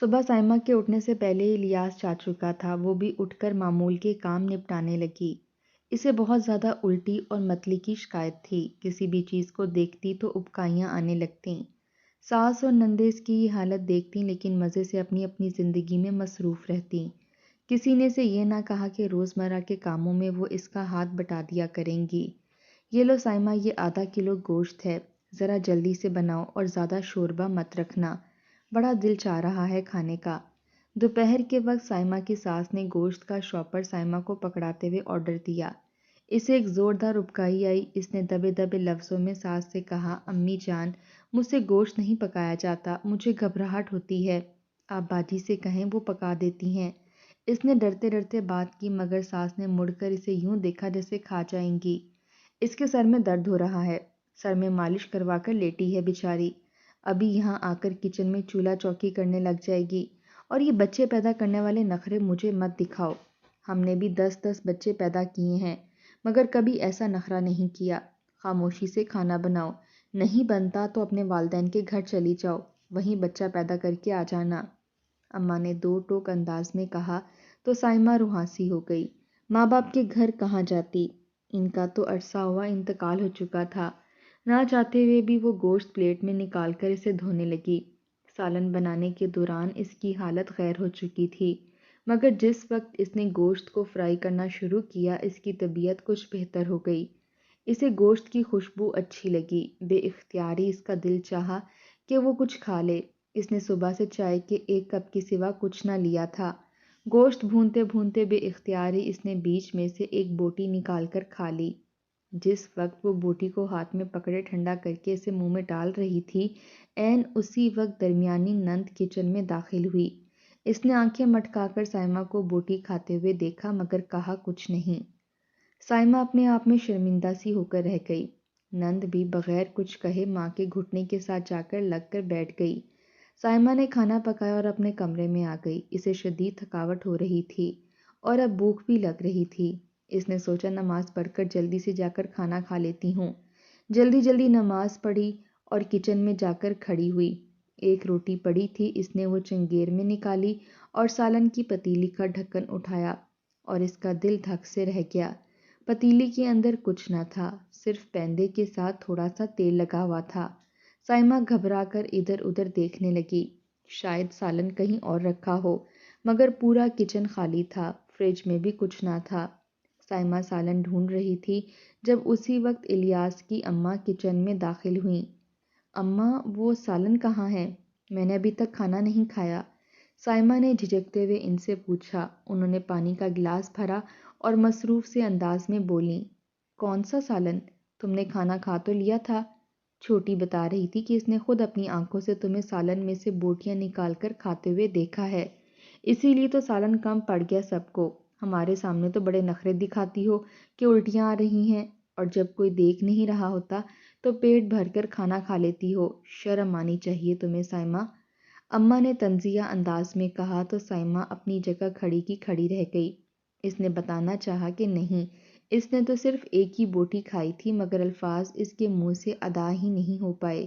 صبح سائمہ کے اٹھنے سے پہلے ہی الیاس جا چکا تھا، وہ بھی اٹھ کر معمول کے کام نپٹانے لگی۔ اسے بہت زیادہ الٹی اور متلی کی شکایت تھی، کسی بھی چیز کو دیکھتی تو ابکائیاں آنے لگتیں۔ ساس اور نندے اس کی یہ حالت دیکھتیں لیکن مزے سے اپنی اپنی زندگی میں مصروف رہتیں۔ کسی نے اسے یہ نہ کہا کہ روزمرہ کے کاموں میں وہ اس کا ہاتھ بٹا دیا کریں گی۔ یہ لو سائمہ، یہ آدھا کلو گوشت ہے، ذرا جلدی سے بناؤ اور زیادہ شوربہ مت رکھنا، بڑا دل چاہ رہا ہے کھانے کا۔ دوپہر کے وقت سائمہ کی ساس نے گوشت کا شاپر سائمہ کو پکڑاتے ہوئے آرڈر دیا۔ اسے ایک زوردار ابکائی آئی، اس نے دبے دبے لفظوں میں ساس سے کہا، امی جان، مجھ سے گوشت نہیں پکایا جاتا، مجھے گھبراہٹ ہوتی ہے، آپ باجی سے کہیں وہ پکا دیتی ہیں۔ اس نے ڈرتے ڈرتے بات کی مگر ساس نے مڑ کر اسے یوں دیکھا جیسے کھا جائیں گی۔ اس کے سر میں درد ہو رہا ہے، سر میں مالش کروا کر لیٹی ہے بیچاری، ابھی یہاں آ کر کچن میں چولہا چوکی کرنے لگ جائے گی، اور یہ بچے پیدا کرنے والے نخرے مجھے مت دکھاؤ۔ ہم نے بھی 10 بچے پیدا کیے ہیں مگر کبھی ایسا نخرہ نہیں کیا۔ خاموشی سے کھانا بناؤ، نہیں بنتا تو اپنے والدین کے گھر چلی جاؤ، وہیں بچہ پیدا کر کے آ جانا۔ اماں نے دو ٹوک انداز میں کہا تو سائمہ روحاسی ہو گئی۔ ماں باپ کے گھر کہاں جاتی؟ ان کا تو عرصہ ہوا انتقال ہو چکا تھا۔ نہ چاہتے ہوئے بھی وہ گوشت پلیٹ میں نکال کر اسے دھونے لگی۔ سالن بنانے کے دوران اس کی حالت غیر ہو چکی تھی مگر جس وقت اس نے گوشت کو فرائی کرنا شروع کیا اس کی طبیعت کچھ بہتر ہو گئی۔ اسے گوشت کی خوشبو اچھی لگی، بے اختیاری اس کا دل چاہا کہ وہ کچھ کھا لے۔ اس نے صبح سے چائے کے ایک کپ کے سوا کچھ نہ لیا تھا۔ گوشت بھونتے بھونتے بے اختیاری اس نے بیچ میں سے ایک بوٹی نکال کر کھا لی۔ جس وقت وہ بوٹی کو ہاتھ میں پکڑے ٹھنڈا کر کے اسے منہ میں ڈال رہی تھی، عین اسی وقت درمیانی نند کچن میں داخل ہوئی۔ اس نے آنکھیں مٹکا کر سائمہ کو بوٹی کھاتے ہوئے دیکھا مگر کہا کچھ نہیں۔ سائمہ اپنے آپ میں شرمندہ سی ہو کر رہ گئی۔ نند بھی بغیر کچھ کہے ماں کے گھٹنے کے ساتھ جا کر لگ کر بیٹھ گئی۔ سائمہ نے کھانا پکایا اور اپنے کمرے میں آ گئی۔ اسے شدید تھکاوٹ ہو رہی تھی اور اب بھوک بھی لگ رہی تھی۔ اس نے سوچا نماز پڑھ کر جلدی سے جا کر کھانا کھا لیتی ہوں۔ جلدی جلدی نماز پڑھی اور کچن میں جا کر کھڑی ہوئی۔ ایک روٹی پڑی تھی، اس نے وہ چنگیر میں نکالی اور سالن کی پتیلی کا ڈھکن اٹھایا اور اس کا دل دھک سے رہ گیا۔ پتیلی کے اندر کچھ نہ تھا، صرف پیندے کے ساتھ تھوڑا سا تیل لگا ہوا تھا۔ سائمہ گھبرا کر ادھر ادھر دیکھنے لگی، شاید سالن کہیں اور رکھا ہو مگر پورا کچن خالی تھا، فریج میں بھی کچھ نہ تھا۔ سائمہ سالن ڈھونڈ رہی تھی جب اسی وقت الیاس کی اماں کچن میں داخل ہوئیں۔ اماں، وہ سالن کہاں ہے؟ میں نے ابھی تک کھانا نہیں کھایا، سائمہ نے جھجکتے ہوئے ان سے پوچھا۔ انہوں نے پانی کا گلاس بھرا اور مصروف سے انداز میں بولیں، کون سا سالن؟ تم نے کھانا کھا تو لیا تھا؟ چھوٹی بتا رہی تھی کہ اس نے خود اپنی آنکھوں سے تمہیں سالن میں سے بوٹیاں نکال کر کھاتے ہوئے دیکھا ہے، اسی لیے تو سالن کم پڑ گیا سب کو۔ ہمارے سامنے تو بڑے نخرے دکھاتی ہو کہ الٹیاں آ رہی ہیں، اور جب کوئی دیکھ نہیں رہا ہوتا تو پیٹ بھر کر کھانا کھا لیتی ہو، شرم آنی چاہیے تمہیں سائمہ۔ اماں نے طنزیہ انداز میں کہا تو سائمہ اپنی جگہ کھڑی کی کھڑی رہ گئی۔ اس نے بتانا چاہا کہ نہیں، اس نے تو صرف ایک ہی بوٹی کھائی تھی مگر الفاظ اس کے منہ سے ادا ہی نہیں ہو پائے۔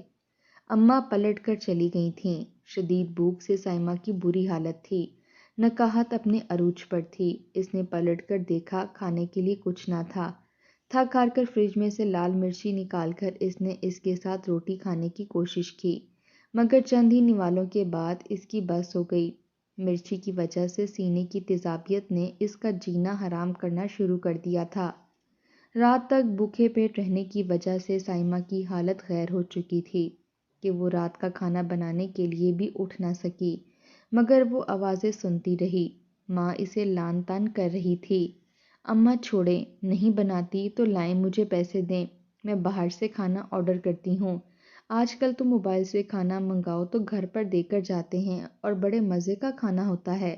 اماں پلٹ کر چلی گئی تھیں۔ شدید بھوک سے سائمہ کی بری حالت تھی، نکاہت اپنے عروج پر تھی۔ اس نے پلٹ کر دیکھا، کھانے کے لیے کچھ نہ تھا۔ تھک ہار کر فریج میں سے لال مرچی نکال کر اس نے اس کے ساتھ روٹی کھانے کی کوشش کی مگر چند ہی نوالوں کے بعد اس کی بس ہو گئی۔ مرچی کی وجہ سے سینے کی تیزابیت نے اس کا جینا حرام کرنا شروع کر دیا تھا۔ رات تک بھوکے پیٹ رہنے کی وجہ سے سائمہ کی حالت غیر ہو چکی تھی کہ وہ رات کا کھانا بنانے کے لیے بھی اٹھ نہ سکی مگر وہ آوازیں سنتی رہی۔ ماں اسے لان تان کر رہی تھی، اماں چھوڑیں، نہیں بناتی تو لائیں، مجھے پیسے دیں، میں باہر سے کھانا آرڈر کرتی ہوں۔ آج کل تو موبائل سے کھانا منگاؤ تو گھر پر دے کر جاتے ہیں اور بڑے مزے کا کھانا ہوتا ہے۔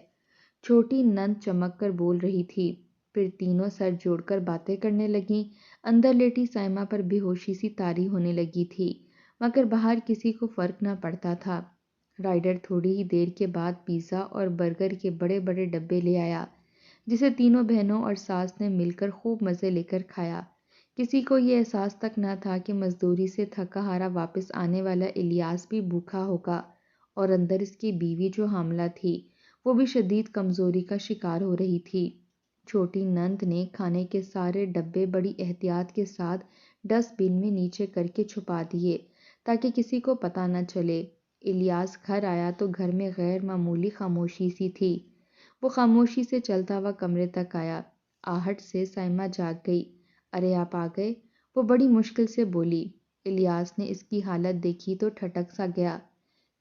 چھوٹی نند چمک کر بول رہی تھی، پھر تینوں سر جوڑ کر باتیں کرنے لگیں۔ اندر لیٹی سائمہ پر بے ہوشی سی طاری ہونے لگی تھی مگر باہر کسی کو فرق نہ پڑتا تھا۔ رائڈر تھوڑی ہی دیر کے بعد پیزا اور برگر کے بڑے بڑے ڈبے لے آیا جسے تینوں بہنوں اور ساس نے مل کر خوب مزے لے کر کھایا۔ کسی کو یہ احساس تک نہ تھا کہ مزدوری سے تھکا ہارا واپس آنے والا الیاس بھی بھوکا ہوگا اور اندر اس کی بیوی جو حاملہ تھی وہ بھی شدید کمزوری کا شکار ہو رہی تھی۔ چھوٹی نند نے کھانے کے سارے ڈبے بڑی احتیاط کے ساتھ ڈسٹ بن میں نیچے کر کے چھپا دیے تاکہ کسی کو پتہ نہ چلے۔ الیاس گھر آیا تو گھر میں غیر معمولی خاموشی سی تھی۔ وہ خاموشی سے چلتا ہوا کمرے تک آیا۔ آہٹ سے سائمہ جاگ گئی۔ ارے آپ آ گئے، وہ بڑی مشکل سے بولی۔ الیاس نے اس کی حالت دیکھی تو ٹھٹک سا گیا۔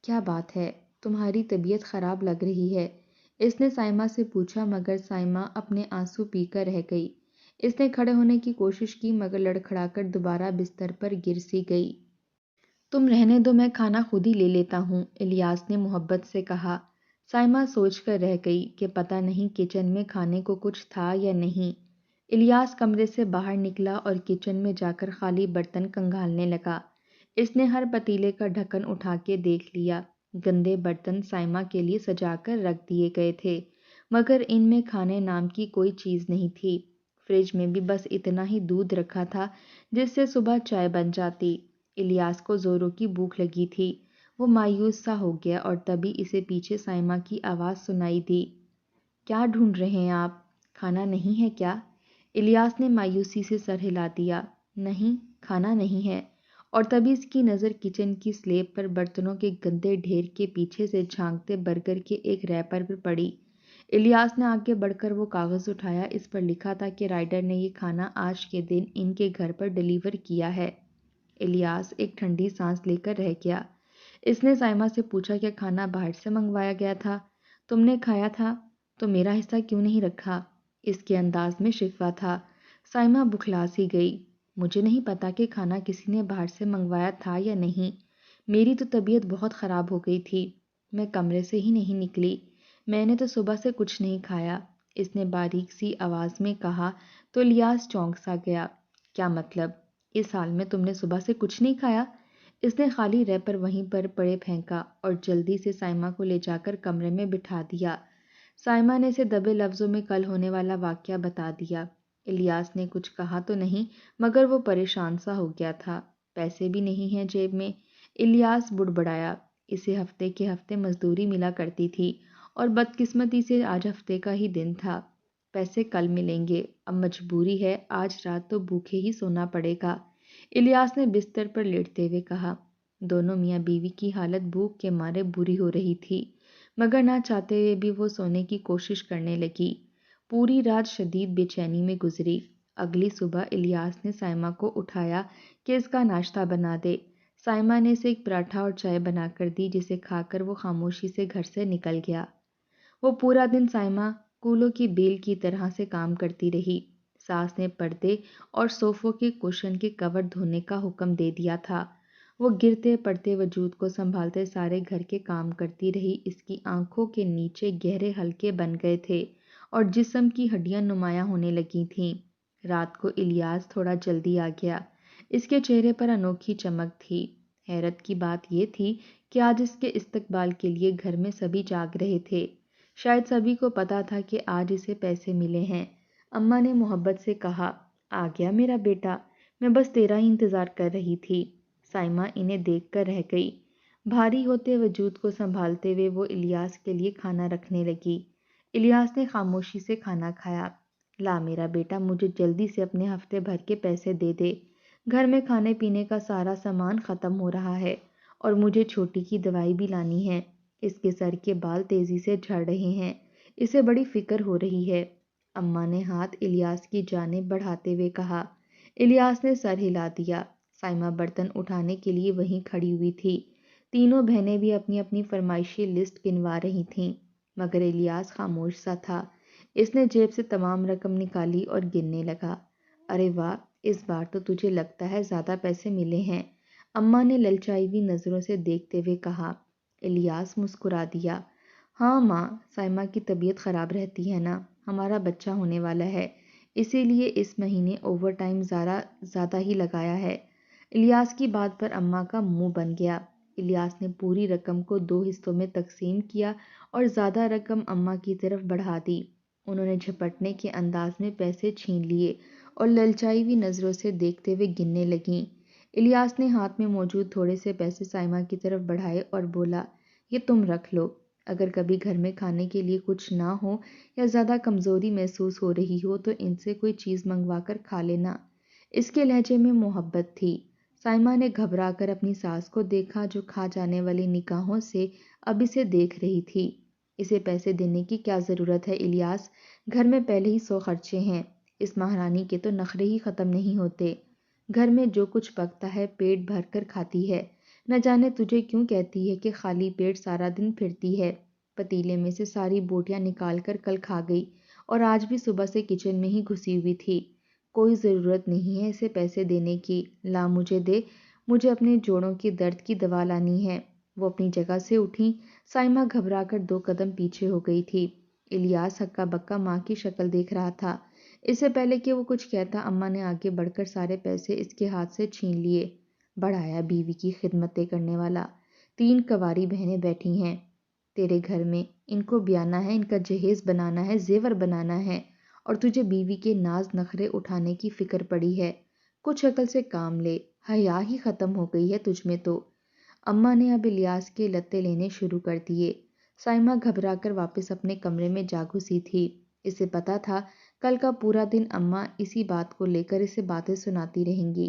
کیا بات ہے، تمہاری طبیعت خراب لگ رہی ہے، اس نے سائمہ سے پوچھا، مگر سائمہ اپنے آنسو پی کر رہ گئی۔ اس نے کھڑے ہونے کی کوشش کی مگر لڑکھڑا کر دوبارہ بستر پر گر سی گئی۔ تم رہنے دو، میں کھانا خود ہی لے لیتا ہوں، الیاس نے محبت سے کہا۔ سائمہ سوچ کر رہ گئی کہ پتہ نہیں کچن میں کھانے کو کچھ تھا یا نہیں۔ الیاس کمرے سے باہر نکلا اور کچن میں جا کر خالی برتن کنگھالنے لگا۔ اس نے ہر پتیلے کا ڈھکن اٹھا کے دیکھ لیا۔ گندے برتن سائمہ کے لیے سجا کر رکھ دیے گئے تھے مگر ان میں کھانے نام کی کوئی چیز نہیں تھی۔ فریج میں بھی بس اتنا ہی دودھ رکھا تھا جس سے صبح چائے بن جاتی۔ الیاس کو زوروں کی بھوک لگی تھی۔ وہ مایوس سا ہو گیا اور تبھی اسے پیچھے سائمہ کی آواز سنائی دی۔ کیا ڈھونڈ رہے ہیں آپ؟ کھانا نہیں ہے کیا؟ الیاس نے مایوسی سے سر ہلا دیا۔ نہیں، کھانا نہیں ہے۔ اور تبھی اس کی نظر کچن کی سلیب پر برتنوں کے گندے ڈھیر کے پیچھے سے جھانکتے برگر کے ایک ریپر پر پڑی۔ الیاس نے آگے بڑھ کر وہ کاغذ اٹھایا، اس پر لکھا تھا کہ رائڈر نے یہ کھانا آج کے دن ان کے گھر پر ڈیلیور کیا ہے۔ الیاس ایک ٹھنڈی سانس لے کر رہ گیا۔ اس نے سائمہ سے پوچھا کہ کھانا باہر سے منگوایا گیا تھا؟ تم نے کھایا تھا تو میرا حصہ کیوں نہیں رکھا؟ اس کے انداز میں شکوہ تھا۔ سائمہ بکھلا سی گئی۔ مجھے نہیں پتا کہ کھانا کسی نے باہر سے منگوایا تھا یا نہیں، میری تو طبیعت بہت خراب ہو گئی تھی، میں کمرے سے ہی نہیں نکلی، میں نے تو صبح سے کچھ نہیں کھایا، اس نے باریک سی آواز میں کہا تو الیاس چونک سا گیا۔ کیا مطلب؟ اس حال میں تم نے صبح سے کچھ نہیں کھایا؟ اس نے خالی ریپر وہیں پر پڑے پھینکا اور جلدی سے سائمہ کو لے جا کر کمرے میں بٹھا دیا۔ سائمہ نے اسے دبے لفظوں میں کل ہونے والا واقعہ بتا دیا۔ الیاس نے کچھ کہا تو نہیں مگر وہ پریشان سا ہو گیا تھا۔ پیسے بھی نہیں ہیں جیب میں، الیاس بڑبڑایا۔ اسے ہفتے کے ہفتے مزدوری ملا کرتی تھی اور بدقسمتی سے آج ہفتے کا ہی دن تھا۔ پیسے کل ملیں گے، اب مجبوری ہے، آج رات تو بھوکے ہی سونا پڑے گا، الیاس نے بستر پر لیٹتے ہوئے کہا۔ دونوں میاں بیوی کی حالت بھوک کے مارے بری ہو رہی تھی مگر نہ چاہتے ہوئے بھی وہ سونے کی کوشش کرنے لگی۔ پوری رات شدید بے چینی میں گزری۔ اگلی صبح الیاس نے سائمہ کو اٹھایا کہ اس کا ناشتہ بنا دے۔ سائمہ نے اسے ایک پراٹھا اور چائے بنا کر دی جسے کھا کر وہ خاموشی سے گھر سے نکل گیا۔ وہ پورا دن سائمہ کولوں کی بیل کی طرح سے کام کرتی رہی۔ ساس نے پردے اور صوفوں کے کوشن کے کور دھونے کا حکم دے دیا تھا۔ وہ گرتے پڑتے وجود کو سنبھالتے سارے گھر کے کام کرتی رہی۔ اس کی آنکھوں کے نیچے گہرے حلقے بن گئے تھے اور جسم کی ہڈیاں نمایاں ہونے لگی تھیں۔ رات کو الیاس تھوڑا جلدی آ گیا۔ اس کے چہرے پر انوکھی چمک تھی۔ حیرت کی بات یہ تھی کہ آج اس کے استقبال کے لیے گھر میں سبھی جاگ رہے تھے۔ شاید سبھی کو پتا تھا کہ آج اسے پیسے ملے ہیں۔ اماں نے محبت سے کہا، آ گیا میرا بیٹا، میں بس تیرا ہی انتظار کر رہی تھی۔ سائمہ انہیں دیکھ کر رہ گئی۔ بھاری ہوتے وجود کو سنبھالتے ہوئے وہ الیاس کے لیے کھانا رکھنے لگی۔ الیاس نے خاموشی سے کھانا کھایا۔ لا میرا بیٹا، مجھے جلدی سے اپنے ہفتے بھر کے پیسے دے دے، گھر میں کھانے پینے کا سارا سامان ختم ہو رہا ہے اور مجھے چھوٹی کی دوائی بھی لانی ہے، اس کے سر کے بال تیزی سے جھڑ رہے ہیں، اسے بڑی فکر ہو رہی ہے، اماں نے ہاتھ الیاس کی جانب بڑھاتے ہوئے کہا۔ الیاس نے سر ہلا دیا۔ سائمہ برتن اٹھانے کے لیے وہیں کھڑی ہوئی تھی۔ تینوں بہنیں بھی اپنی اپنی فرمائشی لسٹ گنوا رہی تھیں مگر الیاس خاموش سا تھا۔ اس نے جیب سے تمام رقم نکالی اور گننے لگا۔ ارے واہ، اس بار تو تجھے لگتا ہے زیادہ پیسے ملے ہیں، اماں نے للچائی ہوئی نظروں سے دیکھتے ہوئے کہا۔ الیاس مسکرا دیا۔ ہاں ماں، سائمہ کی طبیعت خراب رہتی ہے نا، ہمارا بچہ ہونے والا ہے، اسی لیے اس مہینے اوور ٹائم زیادہ ہی لگایا ہے۔ الیاس کی بات پر اماں کا منہ بن گیا۔ الیاس نے پوری رقم کو 2 حصوں میں تقسیم کیا اور زیادہ رقم اماں کی طرف بڑھا دی۔ انہوں نے جھپٹنے کے انداز میں پیسے چھین لیے اور للچائی ہوئی نظروں سے دیکھتے ہوئے گننے لگیں۔ الیاس نے ہاتھ میں موجود تھوڑے سے پیسے سائمہ کی طرف بڑھائے اور بولا، یہ تم رکھ لو، اگر کبھی گھر میں کھانے کے لیے کچھ نہ ہو یا زیادہ کمزوری محسوس ہو رہی ہو تو ان سے کوئی چیز منگوا کر کھا لینا۔ اس کے لہجے میں محبت تھی۔ سائمہ نے گھبرا کر اپنی ساس کو دیکھا جو کھا جانے والی نگاہوں سے اب اسے دیکھ رہی تھی۔ اسے پیسے دینے کی کیا ضرورت ہے الیاس، گھر میں پہلے ہی 100 خرچے ہیں، اس مہارانی کے تو نخرے ہی ختم نہیں ہوتے۔ گھر میں جو کچھ پکتا ہے پیٹ بھر کر کھاتی ہے، نہ جانے تجھے کیوں کہتی ہے کہ خالی پیٹ سارا دن پھرتی ہے۔ پتیلے میں سے ساری بوٹیاں نکال کر کل کھا گئی اور آج بھی صبح سے کچن میں ہی گھسی ہوئی تھی۔ کوئی ضرورت نہیں ہے اسے پیسے دینے کی، لا مجھے دے، مجھے اپنے جوڑوں کی درد کی دوا لانی ہے۔ وہ اپنی جگہ سے اٹھی۔ سائمہ گھبرا کر 2 قدم پیچھے ہو گئی تھی۔ الیاس ہکا بکا ماں کی شکل دیکھ رہا تھا۔ اس سے پہلے کہ وہ کچھ کہتا اماں نے آگے بڑھ کر سارے پیسے اس کے ہاتھ سے چھین لیے۔ بڑھایا بیوی کی خدمتیں کرنے والا، 3 کنواری بہنیں بیٹھی ہیں تیرے گھر میں، ان کو بیانا ہے، ان کا جہیز بنانا ہے، زیور بنانا ہے، اور تجھے بیوی کے ناز نخرے اٹھانے کی فکر پڑی ہے۔ کچھ عقل سے کام لے، حیا ہی ختم ہو گئی ہے تجھ میں تو۔ اماں نے اب الیاس کے لتے لینے شروع کر دیے۔ سائمہ گھبرا کر واپس اپنے کمرے میں جا گھسی تھی۔ اسے پتا تھا کل کا پورا دن اماں اسی بات کو لے کر اسے باتیں سناتی رہیں گی۔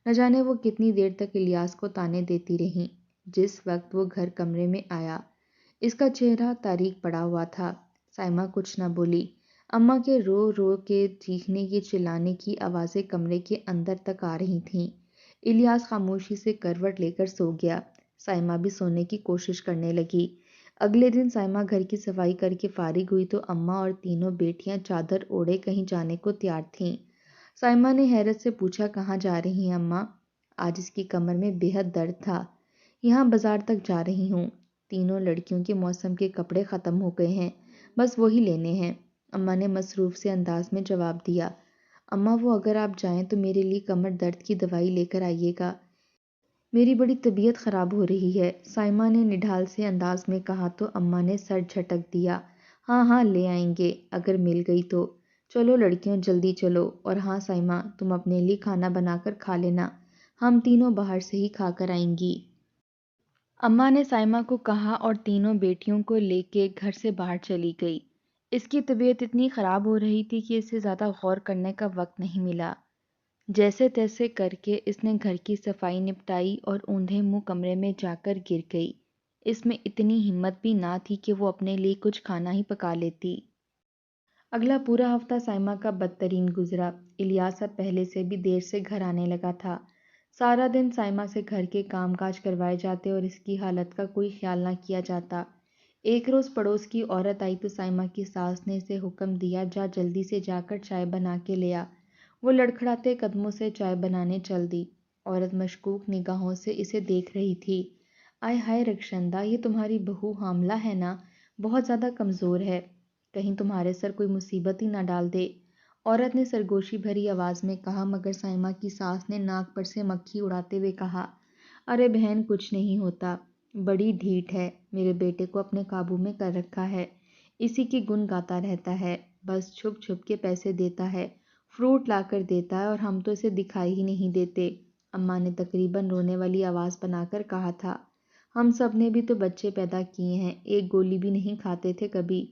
نہ جانے وہ کتنی دیر تک الیاس کو تانے دیتی رہیں۔ جس وقت وہ گھر کمرے میں آیا، اس کا چہرہ تاریک پڑا ہوا تھا۔ سائمہ کچھ نہ بولی۔ اماں کے رو رو کے چیخنے کی چلانے کی آوازیں کمرے کے اندر تک آ رہی تھیں۔ الیاس خاموشی سے کروٹ لے کر سو گیا۔ سائمہ بھی سونے کی کوشش کرنے لگی۔ اگلے دن سائمہ گھر کی صفائی کر کے فارغ ہوئی تو اماں اور تینوں بیٹیاں چادر اوڑھے کہیں جانے کو تیار تھیں۔ سائمہ نے حیرت سے پوچھا کہاں جا رہی ہیں اماں؟ آج اس کی کمر میں بے حد درد تھا۔ یہاں بازار تک جا رہی ہوں، تینوں لڑکیوں کے موسم کے کپڑے ختم ہو گئے ہیں، بس وہی لینے ہیں، اماں نے مصروف سے انداز میں جواب دیا۔ اماں وہ اگر آپ جائیں تو میرے لیے کمر درد کی دوائی لے کر آئیے گا، میری بڑی طبیعت خراب ہو رہی ہے، سائمہ نے نڈھال سے انداز میں کہا تو اماں نے سر جھٹک دیا۔ ہاں ہاں لے آئیں گے اگر مل گئی تو، چلو لڑکیوں جلدی چلو، اور ہاں سائمہ تم اپنے لیے کھانا بنا کر کھا لینا، ہم تینوں باہر سے ہی کھا کر آئیں گی۔ اماں نے سائمہ کو کہا اور تینوں بیٹیوں کو لے کے گھر سے باہر چلی گئی۔ اس کی طبیعت اتنی خراب ہو رہی تھی کہ اسے زیادہ غور کرنے کا وقت نہیں ملا۔ جیسے تیسے کر کے اس نے گھر کی صفائی نپٹائی اور اوندھے منہ کمرے میں جا کر گر گئی۔ اس میں اتنی ہمت بھی نہ تھی کہ وہ اپنے لیے کچھ کھانا ہی پکا لیتی۔ اگلا پورا ہفتہ سائمہ کا بدترین گزرا۔ الیاس اب پہلے سے بھی دیر سے گھر آنے لگا تھا۔ سارا دن سائمہ سے گھر کے کام کاج کروائے جاتے اور اس کی حالت کا کوئی خیال نہ کیا جاتا۔ ایک روز پڑوس کی عورت آئی تو سائمہ کی ساس نے اسے حکم دیا جا جلدی سے جا کر چائے بنا کے لے آ۔ وہ لڑکھڑاتے قدموں سے چائے بنانے چل دی۔ عورت مشکوک نگاہوں سے اسے دیکھ رہی تھی۔ آئے ہائے رخشندہ، یہ تمہاری بہو حاملہ ہے نا؟ بہت زیادہ کمزور ہے، کہیں تمہارے سر کوئی مصیبت ہی نہ ڈال دے، عورت نے سرگوشی بھری آواز میں کہا، مگر سائمہ کی ساس نے ناک پر سے مکھی اڑاتے ہوئے کہا، ارے بہن کچھ نہیں ہوتا، بڑی ڈھیٹ ہے، میرے بیٹے کو اپنے قابو میں کر رکھا ہے، اسی کی گن گاتا رہتا ہے، بس چھپ چھپ کے پیسے دیتا ہے، فروٹ لا کر دیتا ہے اور ہم تو اسے دکھائی ہی نہیں دیتے، اماں نے تقریباً رونے والی آواز بنا کر کہا تھا۔ ہم سب نے بھی تو بچے پیدا کیے ہیں، ایک گولی بھی نہیں کھاتے تھے کبھی،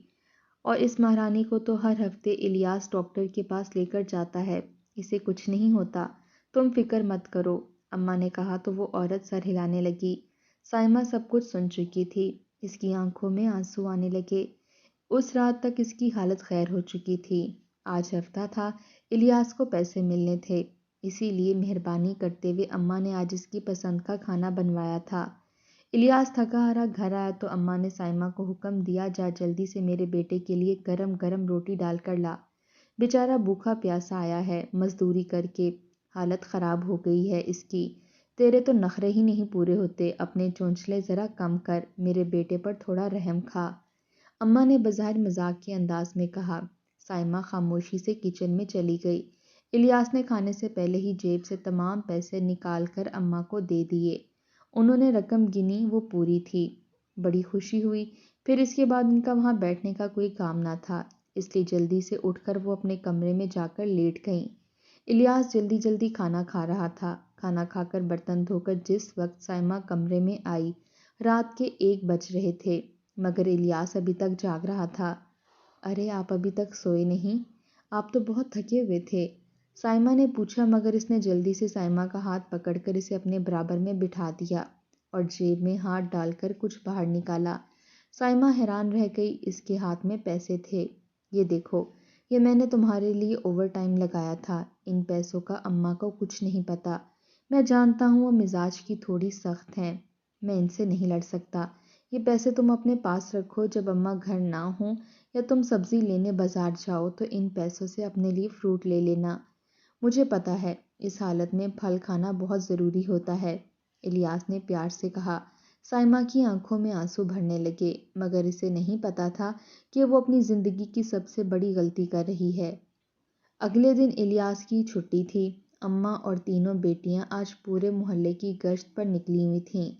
اور اس مہارانی کو تو ہر ہفتے الیاس ڈاکٹر کے پاس لے کر جاتا ہے، اسے کچھ نہیں ہوتا، تم فکر مت کرو، اماں نے کہا تو وہ عورت سر ہلانے لگی۔ سائمہ سب کچھ سن چکی تھی، اس کی آنکھوں میں آنسو آنے لگے۔ اس رات تک اس کی حالت خیر ہو چکی تھی۔ آج ہفتہ تھا، الیاس کو پیسے ملنے تھے، اسی لیے مہربانی کرتے ہوئے اماں نے آج اس کی پسند کا کھانا بنوایا تھا۔ الیاس تھکا ہارا گھر آیا تو اماں نے سائمہ کو حکم دیا، جا جلدی سے میرے بیٹے کے لیے گرم گرم روٹی ڈال کر لا، بیچارہ بھوکا پیاسا آیا ہے مزدوری کر کے، حالت خراب ہو گئی ہے اس کی، تیرے تو نخرے ہی نہیں پورے ہوتے، اپنے چونچلے ذرا کم کر، میرے بیٹے پر تھوڑا رحم کھا، اماں نے بظاہر مذاق کے انداز میں کہا۔ سائمہ خاموشی سے کچن میں چلی گئی۔ الیاس نے کھانے سے پہلے ہی جیب سے تمام پیسے نکال کر اماں کو دے دیے۔ انہوں نے رقم گنی، وہ پوری تھی، بڑی خوشی ہوئی، پھر اس کے بعد ان کا وہاں بیٹھنے کا کوئی کام نہ تھا، اس لیے جلدی سے اٹھ کر وہ اپنے کمرے میں جا کر لیٹ گئیں۔ الیاس جلدی جلدی کھانا کھا رہا تھا۔ کھانا کھا کر برتن دھو کر جس وقت سائمہ کمرے میں آئی، رات کے 1 بج رہے تھے مگر الیاس ابھی تک جاگ رہا تھا۔ ارے آپ ابھی تک سوئے نہیں؟ آپ تو بہت تھکے ہوئے تھے، سائمہ نے پوچھا مگر اس نے جلدی سے سائمہ کا ہاتھ پکڑ کر اسے اپنے برابر میں بٹھا دیا اور جیب میں ہاتھ ڈال کر کچھ باہر نکالا۔ سائمہ حیران رہ گئی، اس کے ہاتھ میں پیسے تھے۔ یہ دیکھو، یہ میں نے تمہارے لیے اوور ٹائم لگایا تھا، ان پیسوں کا اماں کو کچھ نہیں پتا۔ میں جانتا ہوں وہ مزاج کی تھوڑی سخت ہیں، میں ان سے نہیں لڑ سکتا۔ یہ پیسے تم اپنے پاس رکھو، جب اماں گھر نہ ہوں یا تم سبزی لینے بازار جاؤ تو ان پیسوں سے اپنے لیے فروٹ لے لینا۔ مجھے پتا ہے اس حالت میں پھل کھانا بہت ضروری ہوتا ہے، الیاس نے پیار سے کہا۔ سائمہ کی آنکھوں میں آنسو بھرنے لگے مگر اسے نہیں پتا تھا کہ وہ اپنی زندگی کی سب سے بڑی غلطی کر رہی ہے۔ اگلے دن الیاس کی چھٹی تھی۔ اماں اور تینوں بیٹیاں آج پورے محلے کی گشت پر نکلی ہوئی تھیں۔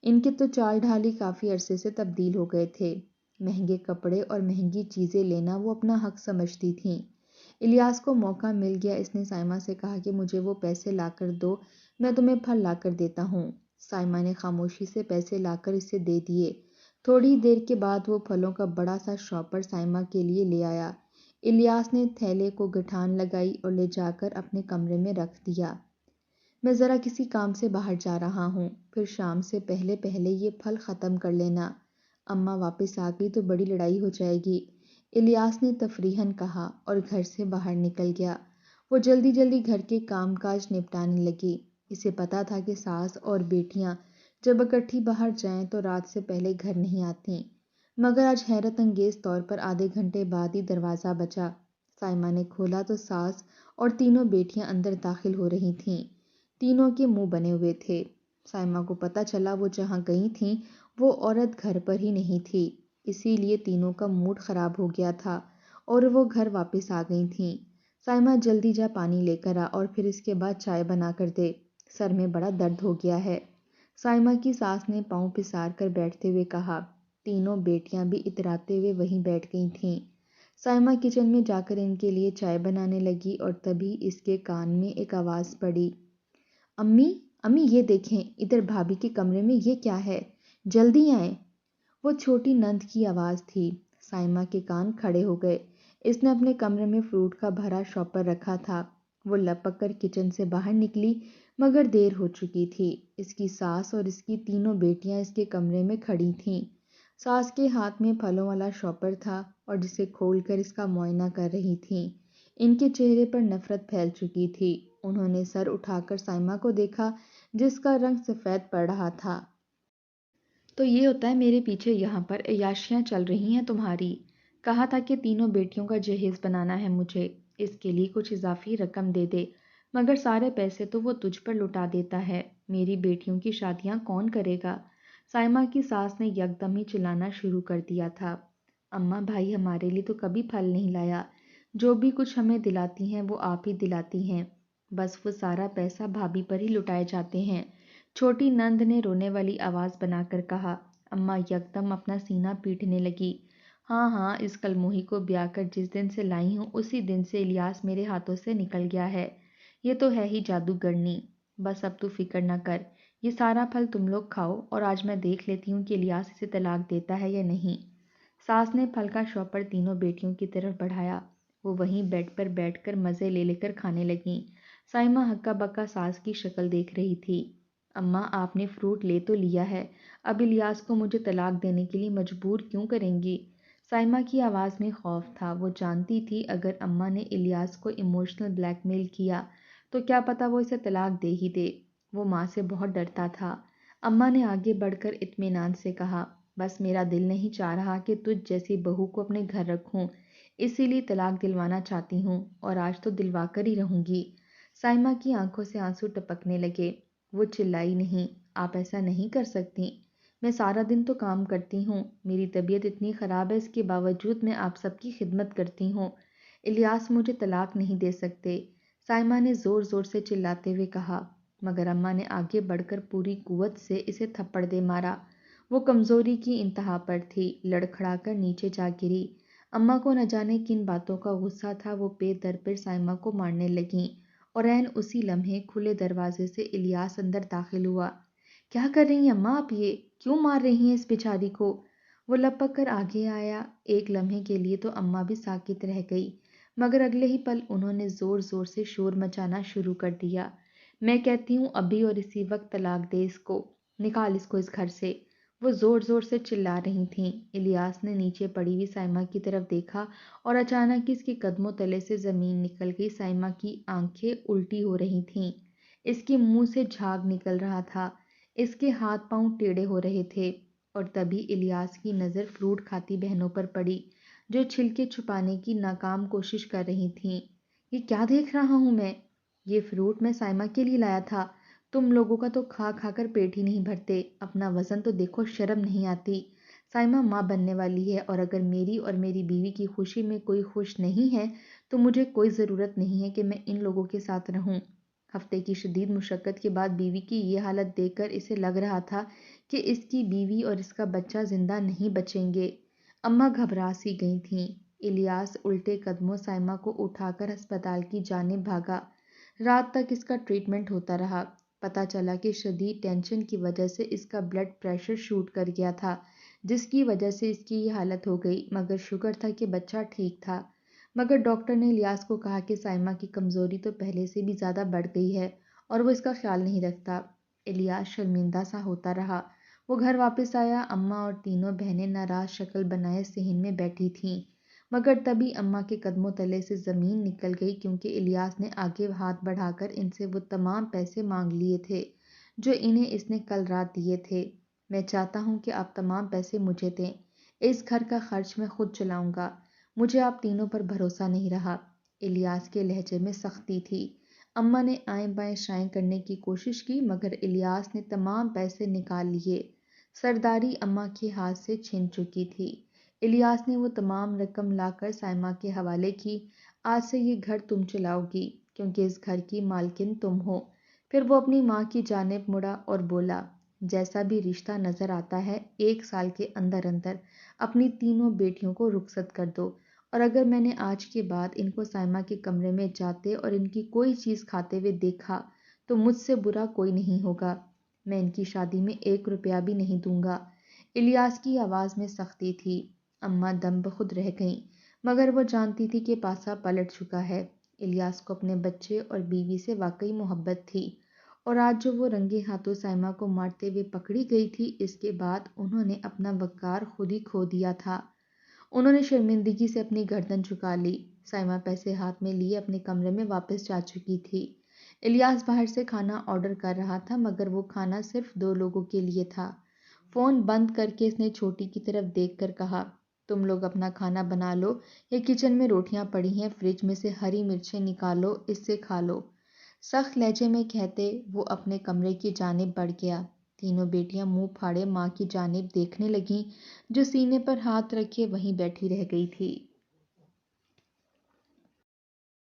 ان کے تو چال ڈھال ہی کافی عرصے سے تبدیل ہو گئے تھے۔ مہنگے کپڑے اور مہنگی چیزیں لینا وہ اپنا حق سمجھتی تھیں۔ الیاس کو موقع مل گیا، اس نے سائمہ سے کہا کہ مجھے وہ پیسے لا کر دو، میں تمہیں پھل لا کر دیتا ہوں۔ سائمہ نے خاموشی سے پیسے لا کر اسے دے دیے۔ تھوڑی دیر کے بعد وہ پھلوں کا بڑا سا شاپر سائمہ کے لیے لے آیا۔ الیاس نے تھیلے کو گٹھان لگائی اور لے جا کر اپنے کمرے میں رکھ دیا۔ میں ذرا کسی کام سے باہر جا رہا ہوں، پھر شام سے پہلے پہلے یہ پھل ختم کر لینا۔ اماں واپس آ گئی تو بڑی لڑائی ہو جائے گی، الیاس نے تفریحاً کہا اور گھر سے باہر نکل گیا۔ وہ جلدی جلدی گھر کے کام کاج نپٹانے لگی۔ اسے پتا تھا کہ ساس اور بیٹیاں جب اکٹھی باہر جائیں تو رات سے پہلے گھر نہیں آتیں، مگر آج حیرت انگیز طور پر آدھے گھنٹے بعد ہی دروازہ بجا۔ سائمہ نے کھولا تو ساس اور تینوں بیٹیاں اندر داخل ہو رہی تھیں۔ تینوں کے منہ بنے ہوئے تھے۔ سائمہ کو پتا چلا وہ جہاں گئی تھیں وہ عورت گھر پر ہی نہیں تھی، اسی لیے تینوں کا موڈ خراب ہو گیا تھا اور وہ گھر واپس آ گئی تھیں۔ سائمہ جلدی جا پانی لے کر آ اور پھر اس کے بعد چائے بنا کر دے، سر میں بڑا درد ہو گیا ہے، سائمہ کی ساس نے پاؤں پسار کر بیٹھتے ہوئے کہا۔ تینوں بیٹیاں بھی اتراتے ہوئے وہیں بیٹھ گئی تھیں۔ سائمہ کچن میں جا کر ان کے لیے چائے بنانے لگی اور تبھی اس کے کان میں ایک آواز پڑی، امی امی یہ دیکھیں ادھر بھابھی کے کمرے میں یہ کیا ہے، جلدی آئیں۔ وہ چھوٹی نند کی آواز تھی۔ سائمہ کے کان کھڑے ہو گئے۔ اس نے اپنے کمرے میں فروٹ کا بھرا شاپر رکھا تھا۔ وہ لپک کر کچن سے باہر نکلی مگر دیر ہو چکی تھی۔ اس کی ساس اور اس کی تینوں بیٹیاں اس کے کمرے میں کھڑی تھیں۔ ساس کے ہاتھ میں پھلوں والا شاپر تھا اور جسے کھول کر اس کا معائنہ کر رہی تھیں۔ ان کے چہرے پر نفرت پھیل چکی تھی۔ انہوں نے سر اٹھا کر سائمہ کو دیکھا جس کا رنگ سفید پڑ رہا تھا۔ تو یہ ہوتا ہے میرے پیچھے یہاں پر عیاشیاں چل رہی ہیں تمہاری، کہا تھا کہ تینوں بیٹیوں کا جہیز بنانا ہے مجھے، اس کے لیے کچھ اضافی رقم دے دے، مگر سارے پیسے تو وہ تجھ پر لٹا دیتا ہے، میری بیٹیوں کی شادیاں کون کرے گا؟ سائمہ کی ساس نے یکدم ہی چلانا شروع کر دیا تھا۔ اماں بھائی ہمارے لیے تو کبھی پھل نہیں لایا، جو بھی کچھ ہمیں دلاتی ہیں وہ آپ ہی دلاتی ہیں، بس وہ سارا پیسہ بھابھی پر ہی لٹائے جاتے ہیں، چھوٹی نند نے رونے والی آواز بنا کر کہا۔ اماں یکدم اپنا سینہ پیٹنے لگی۔ ہاں ہاں، اس کلموہی کو بیاہ کر جس دن سے لائی ہوں اسی دن سے الیاس میرے ہاتھوں سے نکل گیا ہے، یہ تو ہے ہی جادوگرنی، بس اب تو فکر نہ کر، یہ سارا پھل تم لوگ کھاؤ اور آج میں دیکھ لیتی ہوں کہ الیاس اسے طلاق دیتا ہے یا نہیں۔ ساس نے پھل کا شاپر تینوں بیٹیوں کی طرف بڑھایا۔ وہ وہیں بیڈ پر بیٹھ کر مزے لے لے کر کھانے لگیں۔ سائمہ ہکا بکا ساس کی شکل دیکھ رہی تھی۔ اماں آپ نے فروٹ لے تو لیا ہے، اب الیاس کو مجھے طلاق دینے کے لیے مجبور کیوں کریں گی؟ سائمہ کی آواز میں خوف تھا، وہ جانتی تھی اگر اماں نے الیاس کو ایموشنل بلیک میل کیا تو کیا پتا وہ اسے طلاق دے ہی دے، وہ ماں سے بہت ڈرتا تھا۔ اماں نے آگے بڑھ کر اطمینان سے کہا، بس میرا دل نہیں چاہ رہا کہ تجھ جیسی بہو کو اپنے گھر رکھوں، اسی لیے طلاق دلوانا چاہتی ہوں اور آج تو دلوا کر ہی رہوں گی۔ سائمہ کی آنکھوں سے آنسو ٹپکنے لگے۔ وہ چلائی نہیں، آپ ایسا نہیں کر سکتی، میں سارا دن تو کام کرتی ہوں، میری طبیعت اتنی خراب ہے، اس کے باوجود میں آپ سب کی خدمت کرتی ہوں، الیاس مجھے طلاق نہیں دے سکتے، سائمہ نے زور زور سے چلاتے ہوئے کہا، مگر اماں نے آگے بڑھ کر پوری قوت سے اسے تھپڑ دے مارا۔ وہ کمزوری کی انتہا پر تھی، لڑکھڑا کر نیچے جا گری۔ اماں کو نہ جانے کن باتوں کا غصہ تھا، وہ پے در پہ سائمہ کو مارنے لگیں اور عین اسی لمحے کھلے دروازے سے الیاس اندر داخل ہوا۔ کیا کر رہی ہیں اماں آپ؟ یہ کیوں مار رہی ہیں اس بیچاری کو؟ وہ لپک کر آگے آیا۔ ایک لمحے کے لیے تو اماں بھی ساکت رہ گئی، مگر اگلے ہی پل انہوں نے زور زور سے شور مچانا شروع کر دیا۔ میں کہتی ہوں ابھی اور اسی وقت طلاق دے اس کو، نکال اس کو اس گھر سے۔ وہ زور زور سے چلا رہی تھیں۔ الیاس نے نیچے پڑی ہوئی سائمہ کی طرف دیکھا اور اچانک اس کے قدموں تلے سے زمین نکل گئی۔ سائمہ کی آنکھیں الٹی ہو رہی تھیں، اس کے منہ سے جھاگ نکل رہا تھا، اس کے ہاتھ پاؤں ٹیڑھے ہو رہے تھے۔ اور تبھی الیاس کی نظر فروٹ کھاتی بہنوں پر پڑی جو چھلکے چھپانے کی ناکام کوشش کر رہی تھیں۔ یہ کیا دیکھ رہا ہوں میں؟ یہ فروٹ میں سائمہ کے لیے لایا تھا۔ تم لوگوں کا تو کھا کھا کر پیٹ ہی نہیں بھرتے، اپنا وزن تو دیکھو، شرم نہیں آتی۔ سائمہ ماں بننے والی ہے، اور اگر میری اور میری بیوی کی خوشی میں کوئی خوش نہیں ہے تو مجھے کوئی ضرورت نہیں ہے کہ میں ان لوگوں کے ساتھ رہوں۔ ہفتے کی شدید مشقت کے بعد بیوی کی یہ حالت دیکھ کر اسے لگ رہا تھا کہ اس کی بیوی اور اس کا بچہ زندہ نہیں بچیں گے۔ اماں گھبرا سی گئی تھیں۔ الیاس الٹے قدموں سائمہ کو اٹھا کر ہسپتال کی جانب بھاگا۔ رات تک اس کا ٹریٹمنٹ ہوتا رہا۔ پتہ چلا کہ شدید ٹینشن کی وجہ سے اس کا بلڈ پریشر شوٹ کر گیا تھا، جس کی وجہ سے اس کی یہ حالت ہو گئی، مگر شکر تھا کہ بچہ ٹھیک تھا۔ مگر ڈاکٹر نے الیاس کو کہا کہ سائمہ کی کمزوری تو پہلے سے بھی زیادہ بڑھ گئی ہے اور وہ اس کا خیال نہیں رکھتا۔ الیاس شرمندہ سا ہوتا رہا۔ وہ گھر واپس آیا۔ اماں اور تینوں بہنیں ناراض شکل بنائے صحن میں بیٹھی تھیں، مگر تبھی اماں کے قدموں تلے سے زمین نکل گئی، کیونکہ الیاس نے آگے ہاتھ بڑھا کر ان سے وہ تمام پیسے مانگ لیے تھے جو انہیں اس نے کل رات دیے تھے۔ میں چاہتا ہوں کہ آپ تمام پیسے مجھے دیں، اس گھر کا خرچ میں خود چلاؤں گا۔ مجھے آپ تینوں پر بھروسہ نہیں رہا۔ الیاس کے لہجے میں سختی تھی۔ اماں نے آئیں بائیں شائیں کرنے کی کوشش کی، مگر الیاس نے تمام پیسے نکال لیے۔ سرداری اماں کے ہاتھ سے چھن چکی تھی۔ الیاس نے وہ تمام رقم لا کر سائمہ کے حوالے کی۔ آج سے یہ گھر تم چلاؤ گی، کیونکہ اس گھر کی مالکن تم ہو۔ پھر وہ اپنی ماں کی جانب مڑا اور بولا، جیسا بھی رشتہ نظر آتا ہے 1 سال کے اندر اندر اپنی تینوں بیٹیوں کو رخصت کر دو، اور اگر میں نے آج کے بعد ان کو سائمہ کے کمرے میں جاتے اور ان کی کوئی چیز کھاتے ہوئے دیکھا تو مجھ سے برا کوئی نہیں ہوگا۔ میں ان کی شادی میں 1 روپیہ بھی نہیں دوں گا۔ الیاس کی آواز میں سختی تھی۔ اماں دم بخود رہ گئیں، مگر وہ جانتی تھی کہ پاسا پلٹ چکا ہے۔ الیاس کو اپنے بچے اور بیوی سے واقعی محبت تھی، اور آج جو وہ رنگے ہاتھوں سائمہ کو مارتے ہوئے پکڑی گئی تھی، اس کے بعد انہوں نے اپنا وقار خود ہی کھو دیا تھا۔ انہوں نے شرمندگی سے اپنی گردن جھکا لی۔ سائمہ پیسے ہاتھ میں لیے اپنے کمرے میں واپس جا چکی تھی۔ الیاس باہر سے کھانا آرڈر کر رہا تھا، مگر وہ کھانا صرف 2 لوگوں کے لیے تھا۔ فون بند کر کے اس نے چھوٹی کی طرف دیکھ کر کہا، تم لوگ اپنا کھانا بنا لو، یا کچن میں روٹیاں پڑی ہیں، فریج میں سے ہری مرچیں نکالو، اس سے کھا لو۔ سخت لہجے میں کہتے وہ اپنے کمرے کی جانب بڑھ گیا۔ تینوں بیٹیاں منہ پھاڑے ماں کی جانب دیکھنے لگیں، جو سینے پر ہاتھ رکھے وہیں بیٹھی رہ گئی تھی۔